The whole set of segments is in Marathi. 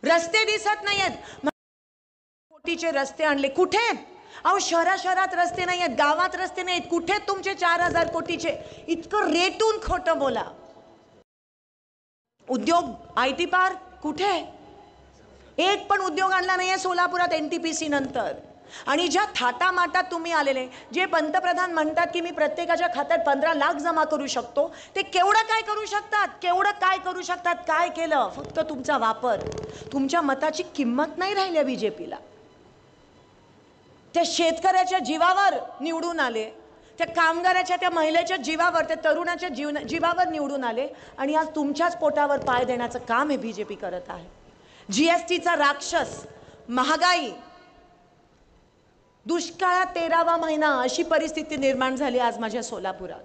रस्ते दिसत नाहीयेत, कोटीचे रस्ते आणले, कुठे आहेत? अहो शहरात रस्ते नाही आहेत, गावात रस्ते नाहीत, कुठे तुमचे 4,000 कोटीचे? इतकं रेटून खोटं बोला. उद्योग IT पार्क कुठे? एक पण उद्योग आणला नाहीये सोलापुरात NTPC नंतर. आणि ज्या थाटामाटात तुम्ही आलेले, जे पंतप्रधान म्हणतात की मी प्रत्येकाच्या खात्यात 15 लाख जमा करू शकतो, ते केवढं काय करू शकतात? केवढं काय करू शकतात? काय केलं? फक्त तुमचा वापर. तुमच्या मताची किंमत नाही राहिली बीजेपीला. त्या शेतकऱ्याच्या जीवावर निवडून आले, त्या कामगाराच्या, त्या महिलेच्या जीवावर, त्या तरुणाच्या जीवावर निवडून आले, आणि आज तुमच्याच पोटावर पाय देण्याचं काम हे बीजेपी करत आहे. GSTचा राक्षस, महागाई, दुष्काळात 13वा महिना, अशी परिस्थिती निर्माण झाली आज माझ्या सोलापुरात.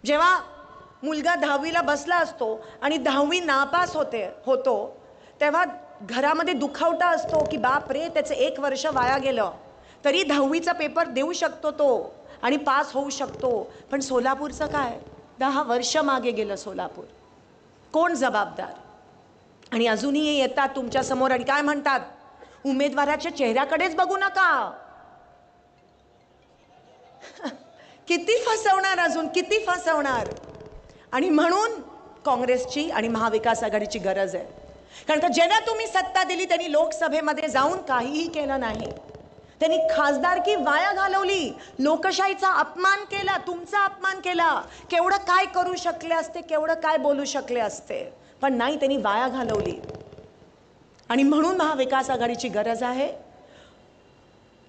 जेव्हा मुलगा 10वीला बसला असतो आणि 10वी नापास होतो तेव्हा घरामध्ये दुखावटा असतो की बाप रे, त्याचं 1 वर्ष वाया गेलं, तरी 10वीचा पेपर देऊ शकतो तो आणि पास होऊ शकतो. पण सोलापूरचं काय? 10 वर्ष मागे गेलं सोलापूर. कोण जबाबदार? आणि अजूनही येतात तुमच्या समोर आणि काय म्हणतात? उमेदवाराच्या चेहऱ्याकडेच बघू नका. किती फसवणार, अजून किती फसवणार? आणि म्हणून काँग्रेसची आणि महाविकास आघाडीची गरज आहे. कारण का ज्यांना तुम्ही सत्ता दिली त्यांनी लोकसभेमध्ये जाऊन काहीही केलं नाही. त्यांनी खासदारकी वाया घालवली, लोकशाहीचा अपमान केला, तुमचा अपमान केला. केवढं काय करू शकले असते, केवढं काय बोलू शकले असते, पण नाही, त्यांनी वाया घालवली. आणि म्हणून महाविकास आघाडीची गरज आहे.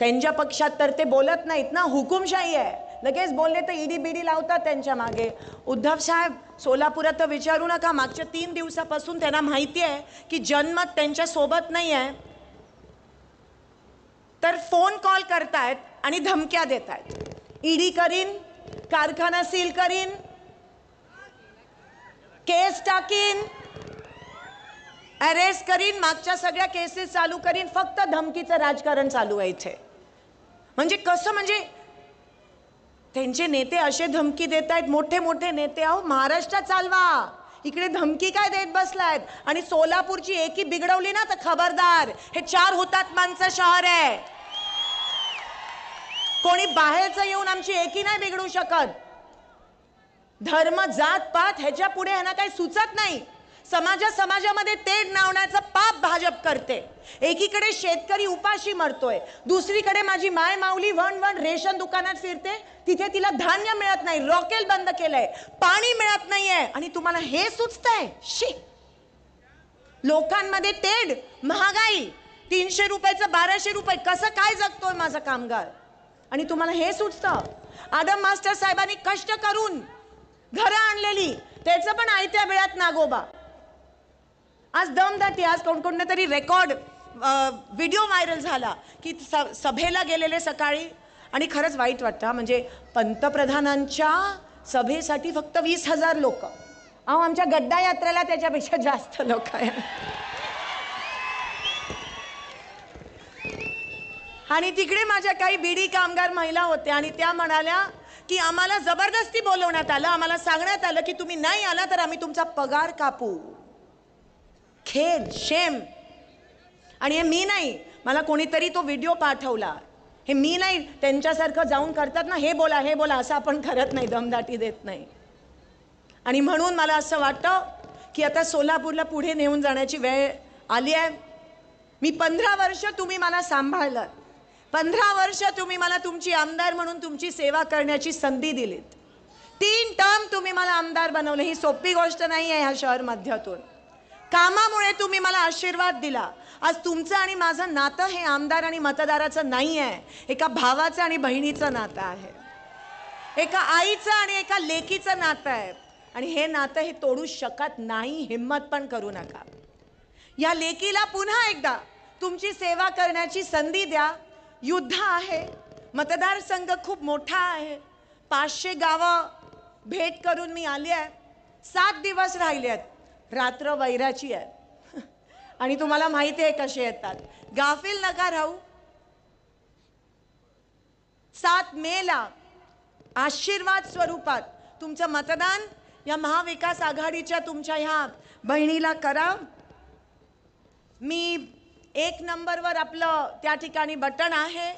त्यांच्या पक्षात तर ते बोलत नाहीत ना, हुकुमशाही आहे. लगेच बोलले तर ईडी बीडी लावतात त्यांच्या मागे. उद्धव साहेब, सोलापुरात तर विचारू नका, मागच्या 3 दिवसापासून त्यांना माहिती आहे की जनमत त्यांच्या सोबत नाही आहे, तर फोन कॉल करतायत आणि धमक्या देत आहेत. ईडी करीन, कारखाना सील करीन, केस टाकीन, अरेस्ट करीन, मागच्या सगळ्या केसेस चालू करीन. फक्त धमकीचं राजकारण चालू आहे इथे. म्हणजे कसं? म्हणजे त्यांचे नेते असे धमकी देत आहेत, मोठे मोठे नेते. अहो महाराष्ट्रात चालवा, इकडे धमकी काय देत बसलायत? आणि सोलापूरची एकी बिघडवली ना तर खबरदार. हे 4 हुतात्म्यांचं शहर आहे. कोणी बाहेरचं येऊन आमची एकी नाही बिघडू शकत. धर्म, जात पात ह्याच्या पुढे ह्यांना काही सुचत नाही. समाजामध्ये तेढ नावण्याचं पाप भाजप करते. एकीकडे शेतकरी उपाशी मरतोय, दुसरीकडे माझी माय माऊली वण रेशन दुकानात फिरते, तिथे तिला धान्य मिळत नाही, रॉकेल बंद केलंय, पाणी मिळत नाहीये, आणि तुम्हाला हे सुचतंय? शी. लोकांमध्ये तेढ, महागाई, 300 रुपयाचं 1200 रुपये, कसं काय जगतोय माझा कामगार, आणि तुम्हाला हे सुचतं? आदम मास्टर साहेबांनी कष्ट करून घरं आणलेली, त्याचं पण आयत्या वेळात नागोबा. आज दमदाटी, आज कोणकोणते तरी रेकॉर्ड व्हिडिओ व्हायरल झाला की सभेला गेलेले सकाळी, आणि खरंच वाईट वाटतं. म्हणजे पंतप्रधानांच्या सभेसाठी फक्त 20,000 लोक. अहो आमच्या गड्डा यात्रेला त्याच्यापेक्षा जास्त लोक आहे. आणि तिकडे माझ्या काही बीडी कामगार महिला होत्या आणि त्या म्हणाल्या की आम्हाला जबरदस्ती बोलवण्यात आलं, आम्हाला सांगण्यात आलं की तुम्ही नाही आला तर आम्ही तुमचा पगार कापू. खेद, शेम. आणि हे मी नाही, मला कोणीतरी तो व्हिडिओ पाठवला. हे मी नाही, त्यांच्यासारखं जाऊन करतात ना, हे बोला हे बोला, असं आपण करत नाही, दमदाटी देत नाही. आणि म्हणून मला असं वाटतं की आता सोलापूरला पुढे नेऊन जाण्याची वेळ आली आहे. मी 15 वर्ष तुम्ही मला सांभाळलं, 15 वर्ष तुम्ही मला तुमची आमदार म्हणून तुमची सेवा करण्याची संधी दिलीत. 3 टर्म तुम्ही मला आमदार बनवलं. ही सोपी गोष्ट नाही आहे ह्या शहर मध्यातून. कामामुळे तुम्ही मला आशीर्वाद दिला. आज तुमचं आणि माझं नातं हे आमदार आणि मतदाराचं नाही आहे, एका भावाचं आणि बहिणीचं नातं आहे, एका आईचं आणि एका लेकीचं नातं आहे. आणि हे नातं हे तोडू शकत नाही, हिम्मत पण करू नका. या लेकीला पुन्हा एकदा तुमची सेवा करण्याची संधी द्या. युद्ध आहे, मतदारसंघ खूप मोठा आहे, 500 गावं भेट करून मी आली आहे. 7 दिवस राहिले आहेत, रात्र वैराची आहे. आणि तुम्हाला माहिती आहे कसे येतात. गाफील नका राहू. 7 मेला आशीर्वाद स्वरूपात तुमचं मतदान या महाविकास आघाडीच्या तुमच्या ह्या बहिणीला करा. मी 1 नंबरवर आपलं त्या ठिकाणी बटन आहे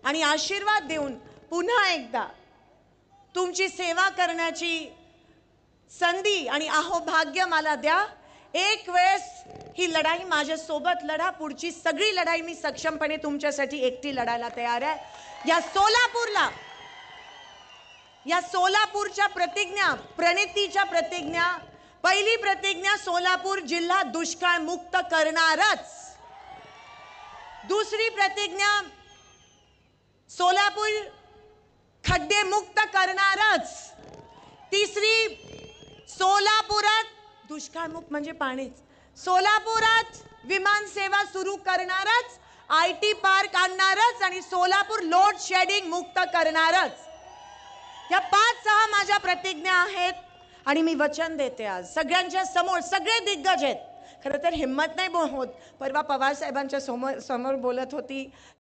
आणि आशीर्वाद देऊन पुन्हा एकदा तुमची सेवा करण्याची संधी आणि भाग्य मला द्या. एक वेळेस ही लढाई माझ्या सोबत लढा. पुढची सगळी लढाई मी सक्षमपणे तुमच्यासाठी एकटी लढायला तयार आहे. या सोलापूरच्या प्रतिज्ञा, प्रणितीच्या प्रतिज्ञा, पहिली प्रतिज्ञा सोलापूर जिल्हा दुष्काळ मुक्त करणारच. दुसरी प्रतिज्ञा सोलापूर खड्डे मुक्त करणारच. तिसरी सोलापुरात दुष्काळमुक्त म्हणजे पाणीच, सोलापुरात विमान सेवा सुरू करणारच, IT पार्क आणणारच आणि सोलापूर लोड शेडिंग मुक्त करणारच. या 5-6 माझ्या प्रतिज्ञा आहेत आणि मी वचन देते आज सगळ्यांच्या समोर. सगळे दिग्गज आहेत. खरं तर हिम्मत नाही होत. परवा पवार साहेबांच्या समोर बोलत होती